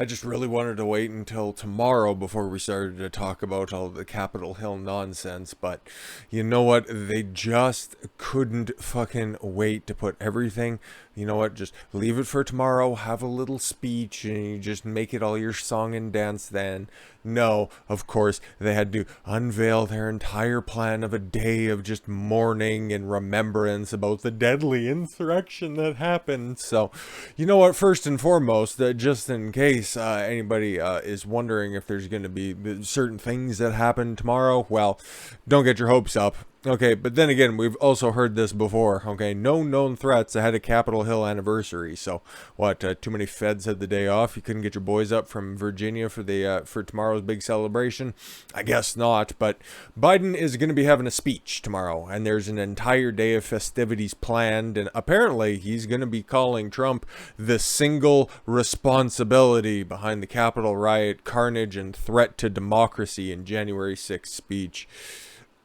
I just really wanted to wait until tomorrow before we started to talk about all the Capitol Hill nonsense, but you know what? They just couldn't fucking wait to put everything. You know what? Just leave it for tomorrow, have a little speech, and you just make it all your song and dance then. No, of course, they had to unveil their entire plan of a day of just mourning and remembrance about the deadly insurrection that happened. So, you know what? First and foremost, just in case anybody is wondering if there's going to be certain things that happen tomorrow, well, don't get your hopes up. Okay, but then again, we've also heard this before. Okay, no known threats ahead of Capitol Hill anniversary. So, what? Too many feds had the day off. You couldn't get your boys up from Virginia for the for tomorrow's big celebration. I guess not. But Biden is going to be having a speech tomorrow, and there's an entire day of festivities planned. And apparently, he's going to be calling Trump the single responsibility behind the Capitol riot, carnage, and threat to democracy in January 6th speech.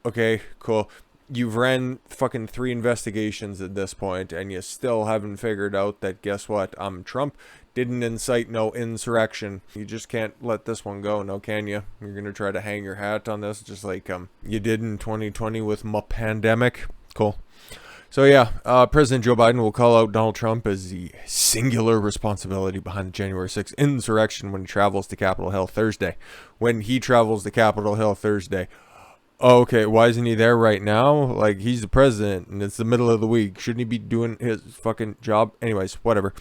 Okay, cool. You've ran fucking 3 investigations at this point, and you still haven't figured out that, guess what? Trump didn't incite no insurrection. You just can't let this one go, no, can you? You're gonna try to hang your hat on this, just like you did in 2020 with my pandemic. Cool. So yeah, President Joe Biden will call out Donald Trump as the singular responsibility behind the January 6th insurrection when he travels to Capitol Hill Thursday. When he travels to Capitol Hill Thursday. Oh, okay, why isn't he there right now? Like, he's the president, and it's the middle of the week. Shouldn't he be doing his fucking job? Anyways, whatever.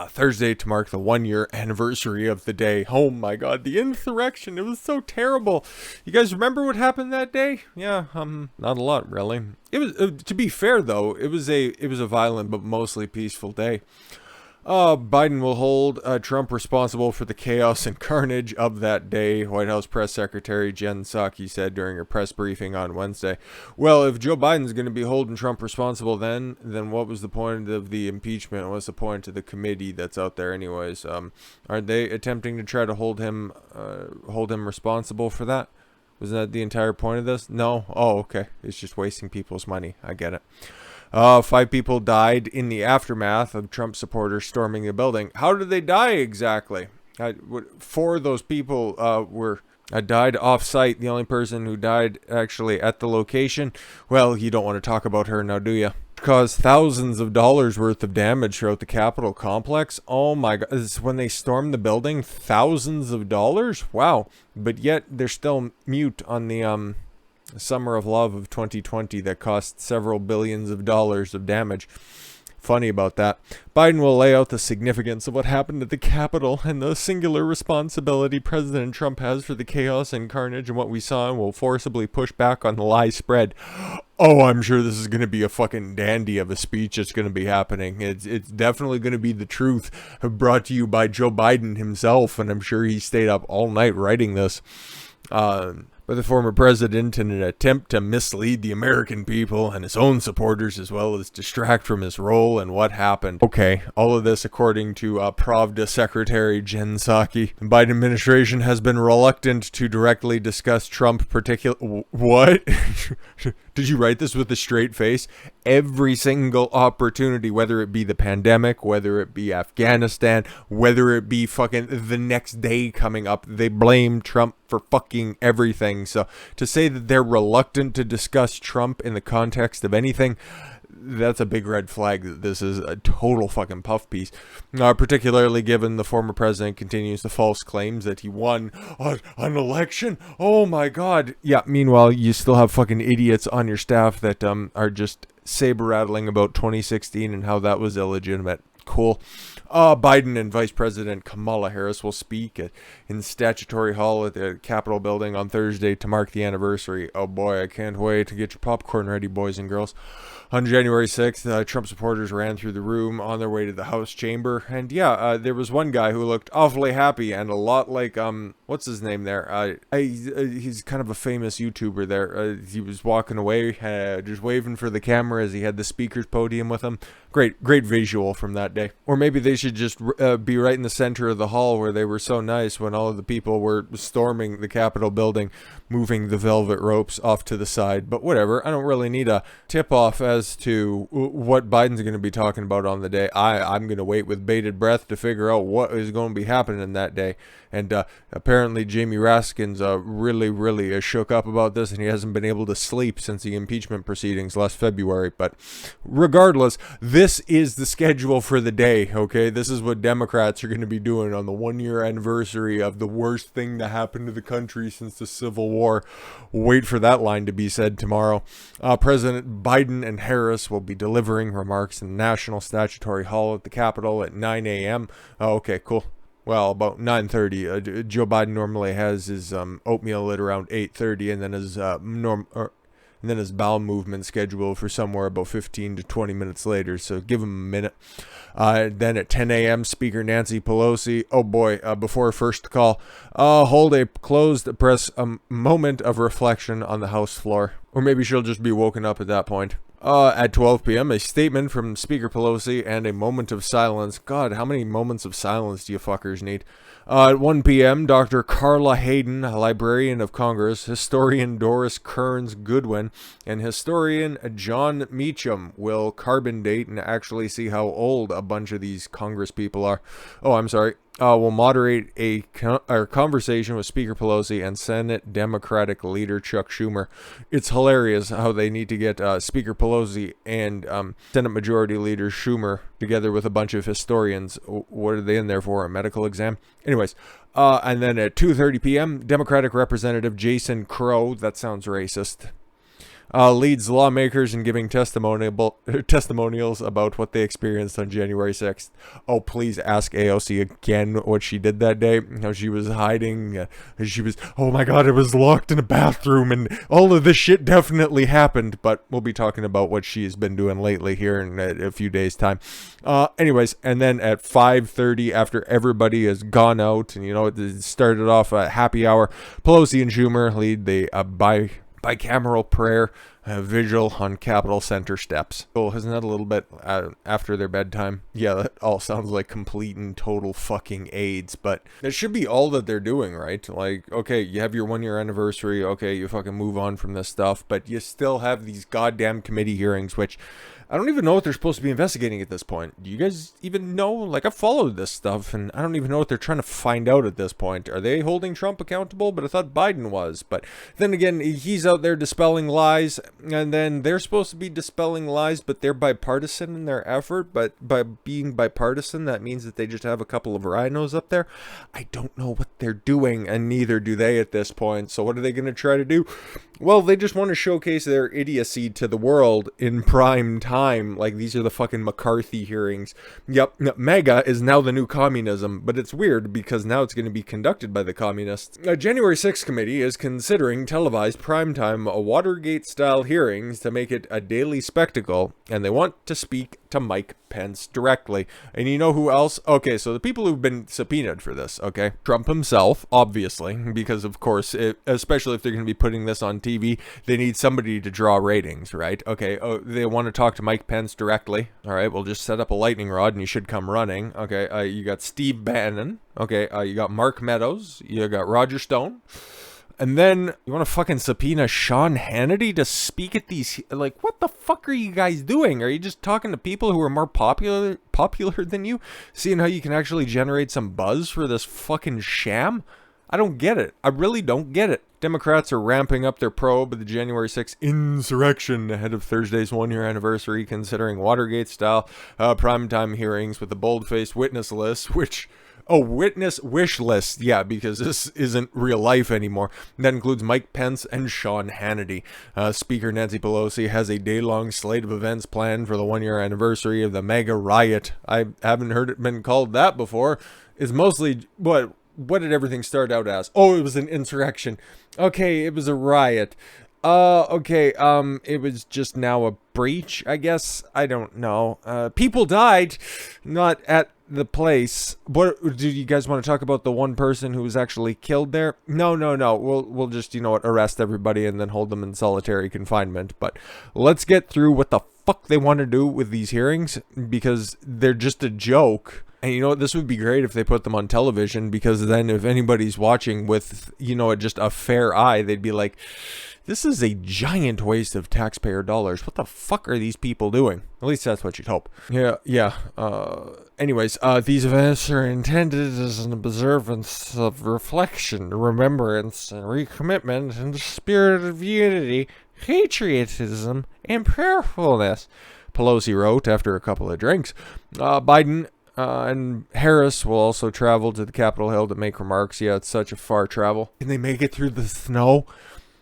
Thursday to mark the 1-year anniversary of the day. Oh my god, the insurrection. It was so terrible. You guys remember what happened that day? Yeah, not a lot, really. It was, to be fair, though, it was a violent but mostly peaceful day. Biden will hold Trump responsible for the chaos and carnage of that day, White House Press Secretary Jen Psaki said during a press briefing on Wednesday. Well, if Joe Biden's going to be holding Trump responsible then what was the point of the impeachment? What's the point of the committee that's out there anyways? Aren't they attempting to try to hold him responsible for that? Was that the entire point of this? No? Oh, okay. It's just wasting people's money. I get it. 5 people died in the aftermath of Trump supporters storming the building. How did they die exactly? 4 of those people died off-site. The only person who died actually at the location, well, you don't want to talk about her now, do you? Caused thousands of dollars worth of damage throughout the Capitol complex. Oh my god, this is when they stormed the building, thousands of dollars? Wow. But yet they're still mute on the Summer of Love of 2020 that cost several billions of dollars of damage. Funny about that. Biden will lay out the significance of what happened at the Capitol and the singular responsibility President Trump has for the chaos and carnage and what we saw, and will forcibly push back on the lie spread. Oh, I'm sure this is going to be a fucking dandy of a speech that's going to be happening. It's definitely going to be the truth, brought to you by Joe Biden himself, and I'm sure he stayed up all night writing this. By the former president in an attempt to mislead the American people and his own supporters, as well as distract from his role and what happened. Okay, all of this according to Pravda Secretary Jen Psaki. The Biden administration has been reluctant to directly discuss Trump What? Did you write this with a straight face? Every single opportunity, whether it be the pandemic, whether it be Afghanistan, whether it be fucking the next day coming up, they blame Trump for fucking everything. So to say that they're reluctant to discuss Trump in the context of anything, that's a big red flag that this is a total fucking puff piece. Particularly given the former president continues the false claims that he won an election. Oh my god. Yeah, meanwhile, you still have fucking idiots on your staff that are just saber rattling about 2016 and how that was illegitimate. Cool. Biden and Vice President Kamala Harris will speak in Statutory Hall at the Capitol building on Thursday to mark the anniversary. Oh boy, I can't wait to get your popcorn ready, boys and girls. On January 6th, Trump supporters ran through the room on their way to the House chamber. And yeah, there was one guy who looked awfully happy and a lot like what's his name there? He's kind of a famous YouTuber there. He was walking away, just waving for the camera as he had the speaker's podium with him. Great visual from that day. Or maybe they should just be right in the center of the hall where they were so nice when all of the people were storming the Capitol building, moving the velvet ropes off to the side. But whatever, I don't really need a tip-off as to what Biden's going to be talking about on the day. I'm going to wait with bated breath to figure out what is going to be happening that day. And apparently Jamie Raskin's really shook up about this, and he hasn't been able to sleep since the impeachment proceedings last February. But regardless, this is the schedule for the day, okay? This is what Democrats are going to be doing on the 1-year anniversary of the worst thing to happen to the country since the Civil War. Wait for that line to be said tomorrow. President Biden and Harris will be delivering remarks in the National Statutory Hall at the Capitol at 9 a.m. Okay, cool. Well, about 9:30. Joe Biden normally has his oatmeal at around 8:30, and then his bowel movement scheduled for somewhere about 15 to 20 minutes later. So give him a minute. Then at 10 a.m., Speaker Nancy Pelosi. Oh boy! Before first call, hold a closed press moment of reflection on the House floor, or maybe she'll just be woken up at that point. At 12 p.m., a statement from Speaker Pelosi and a moment of silence. God, how many moments of silence do you fuckers need? At 1 p.m., Dr. Carla Hayden, Librarian of Congress, historian Doris Kearns Goodwin, and historian John Meacham will carbon date and actually see how old a bunch of these Congress people are. Oh, I'm sorry. Will moderate a conversation with Speaker Pelosi and Senate Democratic leader Chuck Schumer. It's hilarious how they need to get Speaker Pelosi and Senate Majority Leader Schumer together with a bunch of historians. What are they in there for? A medical exam? Anyways, and then at 2:30 p.m., Democratic Representative Jason Crow, that sounds racist, leads lawmakers in giving testimonials about what they experienced on January 6th. Oh, please ask AOC again what she did that day. How she was hiding. Oh my God, it was locked in a bathroom, and all of this shit definitely happened. But we'll be talking about what she's been doing lately here in a few days' time. Anyways, and then at 5:30, after everybody has gone out, and it started off a happy hour, Pelosi and Schumer lead the bicameral prayer vigil on Capitol Center steps. Oh, isn't that a little bit after their bedtime? Yeah, that all sounds like complete and total fucking AIDS, but that should be all that they're doing, right? Like, okay, you have your 1-year anniversary, okay, you fucking move on from this stuff, but you still have these goddamn committee hearings, which I don't even know what they're supposed to be investigating at this point. Do you guys even know? Like, I've followed this stuff, and I don't even know what they're trying to find out at this point. Are they holding Trump accountable? But I thought Biden was. But then again, he's out there dispelling lies, and then they're supposed to be dispelling lies, but they're bipartisan in their effort. But by being bipartisan, that means that they just have a couple of rhinos up there. I don't know what they're doing, and neither do they at this point. So what are they going to try to do? Well, they just want to showcase their idiocy to the world in prime time. Like, these are the fucking McCarthy hearings. Yep, MAGA is now the new communism, but it's weird because now it's going to be conducted by the communists. A January 6th committee is considering televised primetime Watergate-style hearings to make it a daily spectacle, and they want to speak to Mike Pence directly. And you know who else? Okay, so the people who've been subpoenaed for this, okay? Trump himself, obviously, because of course, especially if they're going to be putting this on TV, they need somebody to draw ratings, right? Okay, they want to talk to Mike Pence directly. All right, we'll just set up a lightning rod and you should come running. Okay, you got Steve Bannon. Okay, you got Mark Meadows. You got Roger Stone. And then you want to fucking subpoena Sean Hannity to speak at these, like, what the fuck are you guys doing? Are you just talking to people who are more popular than you? Seeing how you can actually generate some buzz for this fucking sham? I don't get it. I really don't get it. Democrats are ramping up their probe of the January 6th insurrection ahead of Thursday's 1-year anniversary, considering Watergate-style primetime hearings with a bold-faced witness list, witness wish list, yeah, because this isn't real life anymore. That includes Mike Pence and Sean Hannity. Speaker Nancy Pelosi has a day-long slate of events planned for the 1-year anniversary of the MAGA riot. I haven't heard it been called that before. It's mostly, what did everything start out as? Oh, it was an insurrection. Okay, it was a riot. It was just now a breach, I guess. I don't know. People died, not at the place. What do you guys want to talk about? The one person who was actually killed there? No. We'll just, you know what, arrest everybody and then hold them in solitary confinement. But let's get through what the fuck they want to do with these hearings, because they're just a joke. And you know what, this would be great if they put them on television, because then if anybody's watching with, you know, just a fair eye, they'd be like, this is a giant waste of taxpayer dollars. What the fuck are these people doing? At least that's what you'd hope. Yeah. Anyways, these events are intended as an observance of reflection, remembrance, and recommitment in the spirit of unity, patriotism, and prayerfulness, Pelosi wrote after a couple of drinks. Biden and Harris will also travel to the Capitol Hill to make remarks. Yeah, it's such a far travel. Can they make it through the snow?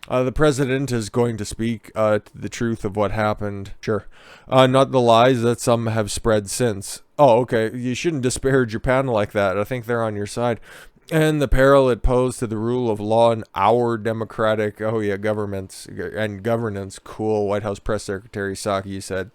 The president is going to speak to the truth of what happened. Sure. Not the lies that some have spread since. Oh, okay. You shouldn't disparage your panel like that. I think they're on your side. And the peril it posed to the rule of law in our democratic, governments and governance. Cool. White House Press Secretary Psaki said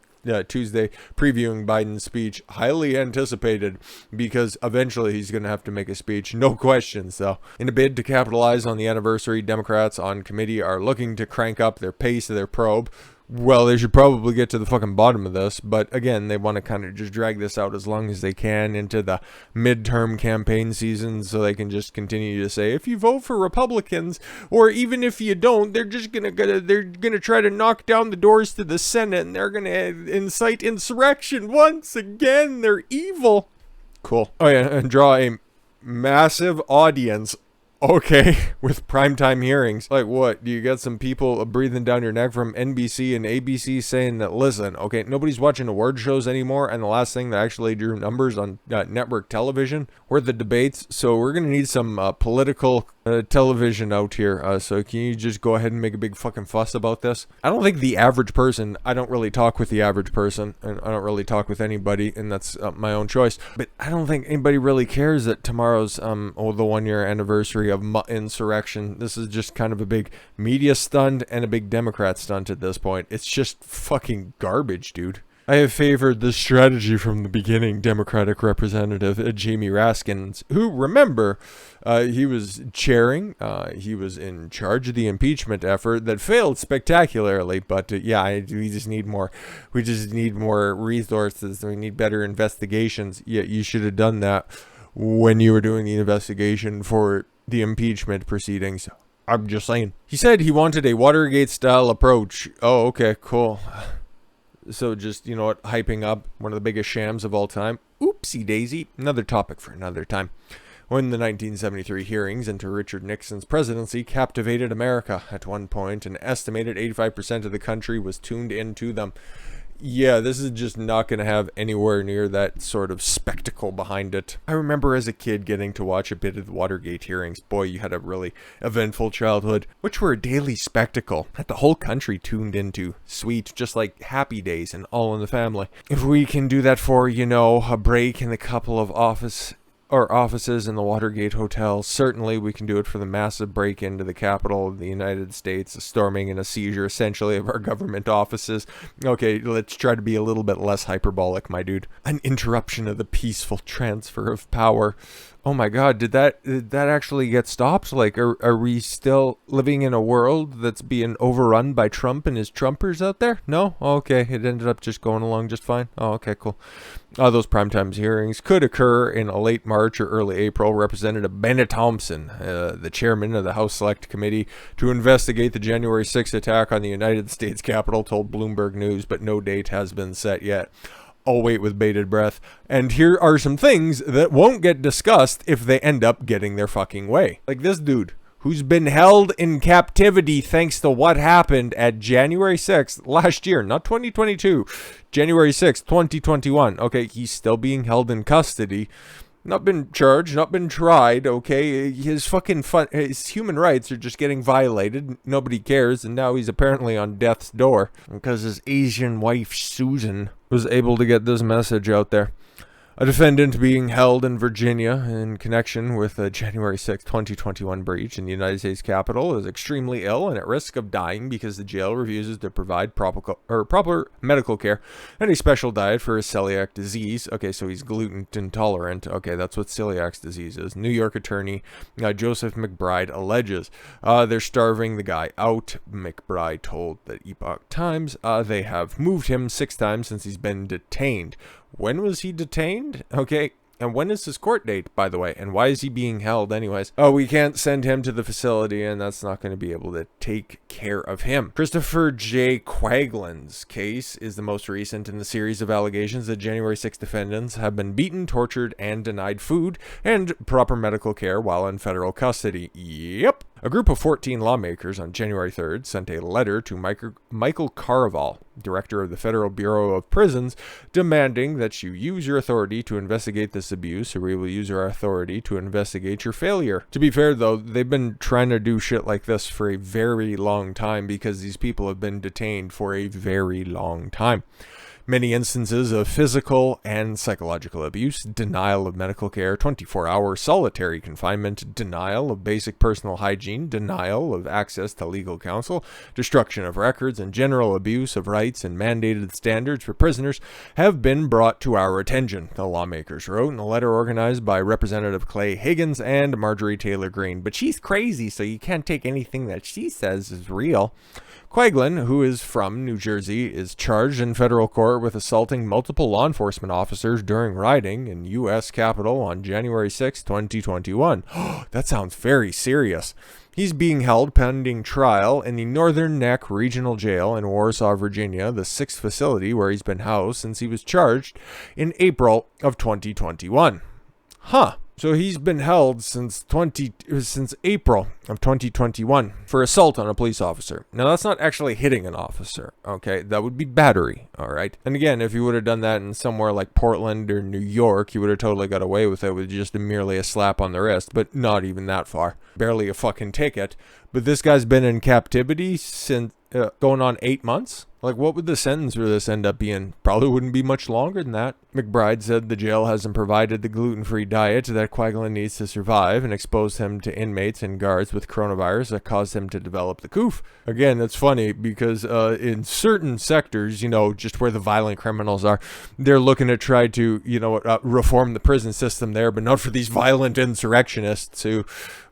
Tuesday, previewing Biden's speech. Highly anticipated, because eventually he's going to have to make a speech. No questions, though. In a bid to capitalize on the anniversary, Democrats on committee are looking to crank up their pace of their probe. Well, they should probably get to the fucking bottom of this, but again, they want to kind of just drag this out as long as they can into the midterm campaign season, so they can just continue to say, if you vote for Republicans, or even if you don't, they're gonna try to knock down the doors to the Senate, and they're gonna incite insurrection once again. They're evil. Cool. Oh yeah, and draw a massive audience. Okay, with primetime hearings. Like what? Do you get some people breathing down your neck from NBC and ABC saying that, listen, okay, nobody's watching award shows anymore, and the last thing that actually drew numbers on network television were the debates, so we're going to need some political television out here. So can you just go ahead and make a big fucking fuss about this? I don't think the average person, I don't really talk with the average person, and I don't really talk with anybody, and that's my own choice, but I don't think anybody really cares that tomorrow's the 1 year anniversary of insurrection. This is just kind of a big media stunt and a big Democrat stunt at this point. It's just fucking garbage, dude. I have favored this strategy from the beginning, Democratic Representative Jamie Raskins, who, remember, he was chairing, he was in charge of the impeachment effort that failed spectacularly, but we just need more resources, we need better investigations. Yeah, you should have done that when you were doing the investigation for the impeachment proceedings. I'm just saying. He said he wanted a Watergate-style approach. Oh, okay, cool. So just, you know what, hyping up one of the biggest shams of all time. Oopsie daisy. Another topic for another time. When the 1973 hearings into Richard Nixon's presidency captivated America. At one point, an estimated 85% of the country was tuned into them. Yeah, this is just not going to have anywhere near that sort of spectacle behind it. I remember as a kid getting to watch a bit of the Watergate hearings. Boy, you had a really eventful childhood, which were a daily spectacle that the whole country tuned into. Sweet, just like Happy Days and All in the Family. If we can do that for, a break in a couple of offices in the Watergate Hotel, certainly we can do it for the massive break into the Capitol of the United States, a storming and a seizure essentially of our government offices. Okay, let's try to be a little bit less hyperbolic, my dude. An interruption of the peaceful transfer of power. Oh my god, did that actually get stopped? Like, are we still living in a world that's being overrun by Trump and his Trumpers out there? No? Okay, it ended up just going along just fine. Oh, okay, cool. Those primetime hearings could occur in a late March or early April. Representative Bennett Thompson, the chairman of the House Select Committee to investigate the January 6th attack on the United States Capitol, told Bloomberg News, but no date has been set yet. I'll wait with bated breath. And here are some things that won't get discussed if they end up getting their fucking way. Like this dude, who's been held in captivity thanks to what happened at January 6th last year, not 2022, January 6th, 2021. Okay, he's still being held in custody. Not been charged, not been tried, okay? His human rights are just getting violated. Nobody cares, and now he's apparently on death's door because his Asian wife, Susan, was able to get this message out there. A defendant being held in Virginia in connection with the January 6, 2021 breach in the United States Capitol is extremely ill and at risk of dying because the jail refuses to provide proper medical care and a special diet for his celiac disease. Okay, so he's gluten intolerant. Okay, that's what celiac disease is. New York attorney Joseph McBride alleges they're starving the guy out. McBride told the Epoch Times they have moved him 6 times since he's been detained. When was he detained? Okay. And when is his court date, by the way? And why is he being held anyways? Oh, we can't send him to the facility, and that's not going to be able to take care of him. Christopher J. Quaglin's case is the most recent in the series of allegations that January 6 defendants have been beaten, tortured, and denied food and proper medical care while in federal custody. Yep. A group of 14 lawmakers on January 3rd sent a letter to Michael Carvall, director of the Federal Bureau of Prisons, demanding that you use your authority to investigate this abuse, or we will use our authority to investigate your failure. To be fair, though, they've been trying to do shit like this for a very long time because these people have been detained for a very long time. Many instances of physical and psychological abuse, denial of medical care, 24-hour solitary confinement, denial of basic personal hygiene, denial of access to legal counsel, destruction of records, and general abuse of rights and mandated standards for prisoners have been brought to our attention, the lawmakers wrote in a letter organized by Representative Clay Higgins and Marjorie Taylor Greene. But she's crazy, so you can't take anything that she says is real. Quaglin, who is from New Jersey, is charged in federal court with assaulting multiple law enforcement officers during rioting in U.S. Capitol on January 6, 2021. That sounds very serious. He's being held pending trial in the Northern Neck Regional Jail in Warsaw, Virginia, the 6th facility where he's been housed since he was charged in April of 2021. Huh. So he's been held since April of 2021 for assault on a police officer. Now, that's not actually hitting an officer, okay? That would be battery, all right? And again, if you would have done that in somewhere like Portland or New York, you would have totally got away with it with just merely a slap on the wrist, but not even that far. Barely a fucking ticket. But this guy's been in captivity since going on 8 months. Like, what would the sentence for this end up being? Probably wouldn't be much longer than that. McBride said the jail hasn't provided the gluten-free diet that Quaglin needs to survive and exposed him to inmates and guards with coronavirus that caused him to develop the coof. Again, that's funny because in certain sectors, you know, just where the violent criminals are, they're looking to try to, you know, reform the prison system there, but not for these violent insurrectionists who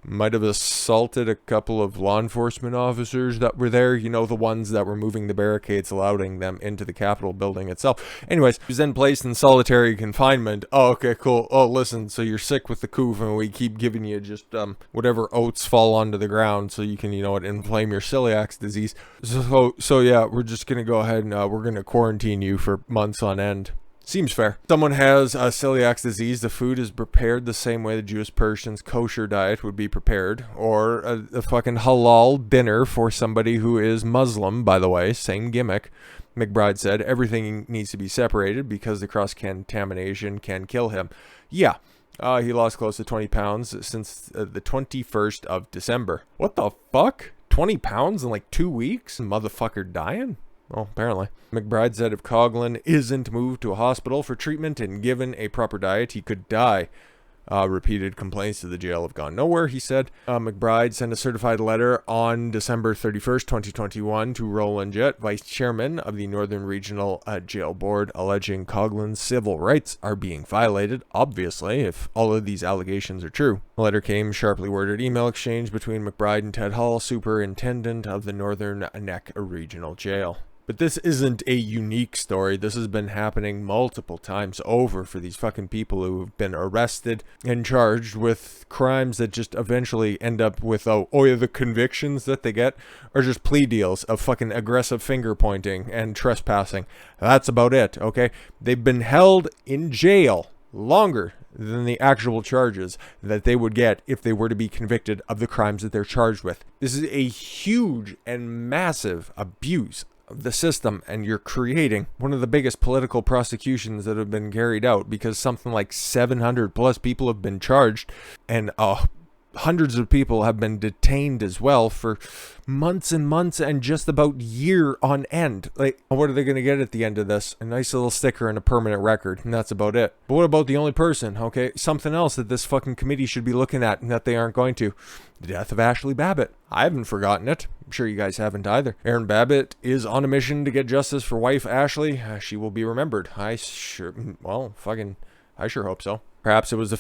might have assaulted a couple of law enforcement officers that were there, you know, the ones that were moving the barricades, allowing them into the Capitol building itself. Anyways, he was then placed in solitary confinement. Oh, okay, cool. Oh, listen, so you're sick with the coof and we keep giving you just whatever oats fall onto the ground so you can, you know what, inflame your celiac disease. So yeah, we're just going to go ahead and we're going to quarantine you for months on end. Seems fair. Someone has celiac disease. The food is prepared the same way the Jewish person's kosher diet would be prepared, or a fucking halal dinner for somebody who is Muslim, by the way. Same gimmick. McBride said everything needs to be separated because the cross-contamination can kill him. Yeah. He lost close to 20 pounds since the 21st of December. What the fuck? 20 pounds in like 2 weeks? Motherfucker dying? Well, apparently. McBride said if Quaglin isn't moved to a hospital for treatment and given a proper diet, he could die. Repeated complaints to the jail have gone nowhere, he said. McBride sent a certified letter on December 31st, 2021 to Roland Jett, vice chairman of the Northern Regional Jail Board, alleging Quaglin's civil rights are being violated, obviously, if all of these allegations are true. The letter came sharply worded email exchange between McBride and Ted Hall, superintendent of the Northern Neck Regional Jail. But this isn't a unique story. This has been happening multiple times over for these fucking people who have been arrested and charged with crimes that just eventually end up with, the convictions that they get are just plea deals of fucking aggressive finger pointing and trespassing. That's about it, okay? They've been held in jail longer than the actual charges that they would get if they were to be convicted of the crimes that they're charged with. This is a huge and massive abuse of the system, and you're creating one of the biggest political prosecutions that have been carried out because something like 700 plus people have been charged, and hundreds of people have been detained as well for months and months and just about year on end. Like, what are they going to get at the end of this? A nice little sticker and a permanent record, and that's about it. But what about the only person? Okay, something else that this fucking committee should be looking at and that they aren't going to. The death of Ashli Babbitt. I haven't forgotten it. I'm sure you guys haven't either. Aaron Babbitt is on a mission to get justice for wife Ashli. She will be remembered. I sure hope so. Perhaps it was the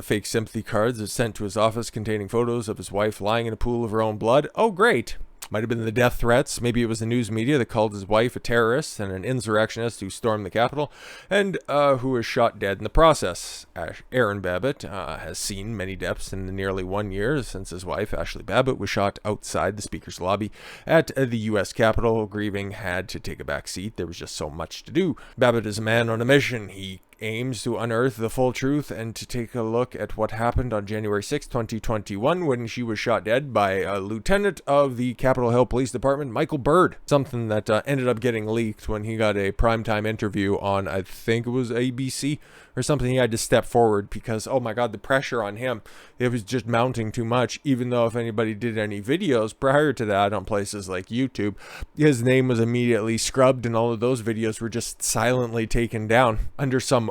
fake sympathy cards that sent to his office containing photos of his wife lying in a pool of her own blood. Oh, great. Might have been the death threats. Maybe it was the news media that called his wife a terrorist and an insurrectionist who stormed the Capitol and who was shot dead in the process. Aaron Babbitt has seen many deaths in the nearly 1 year since his wife, Ashli Babbitt, was shot outside the Speaker's lobby at the U.S. Capitol. Grieving had to take a back seat. There was just so much to do. Babbitt is a man on a mission. He aims to unearth the full truth and to take a look at what happened on January 6, 2021 when she was shot dead by a lieutenant of the Capitol Hill Police Department, Michael Byrd. Something that ended up getting leaked when he got a primetime interview on, I think it was ABC or something. He had to step forward because, oh my God, the pressure on him, it was just mounting too much. Even though if anybody did any videos prior to that on places like YouTube, his name was immediately scrubbed and all of those videos were just silently taken down under some,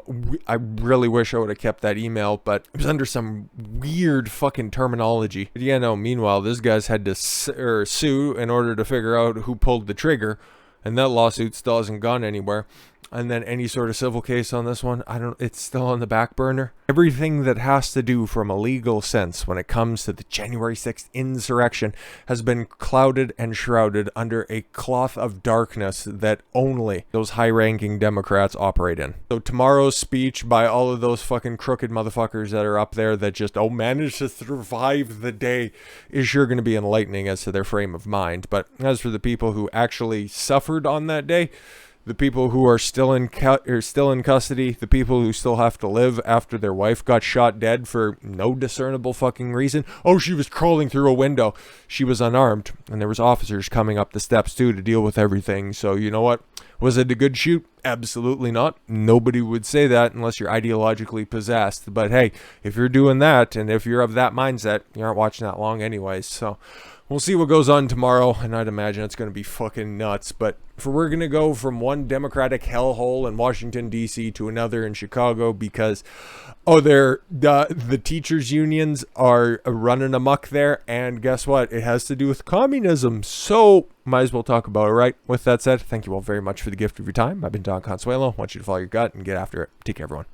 I really wish I would have kept that email, but it was under some weird fucking terminology. But yeah, no, meanwhile, this guy's had to sue in order to figure out who pulled the trigger, and that lawsuit still hasn't gone anywhere. And then any sort of civil case on this one, it's still on the back burner. Everything that has to do from a legal sense when it comes to the January 6th insurrection has been clouded and shrouded under a cloth of darkness that only those high-ranking Democrats operate in. So tomorrow's speech by all of those fucking crooked motherfuckers that are up there that just, managed to survive the day is sure going to be enlightening as to their frame of mind. But as for the people who actually suffered on that day, the people who are still in custody, the people who still have to live after their wife got shot dead for no discernible fucking reason. Oh, she was crawling through a window. She was unarmed, and there was officers coming up the steps too to deal with everything. So you know what? Was it a good shoot? Absolutely not. Nobody would say that unless you're ideologically possessed. But hey, if you're doing that, and if you're of that mindset, you aren't watching that long anyways. So we'll see what goes on tomorrow, and I'd imagine it's going to be fucking nuts. But we're going to go from one Democratic hellhole in Washington, D.C. to another in Chicago because, the teachers' unions are running amok there, and guess what? It has to do with communism, so might as well talk about it, right? With that said, thank you all very much for the gift of your time. I've been Don Consuelo. I want you to follow your gut and get after it. Take care, everyone.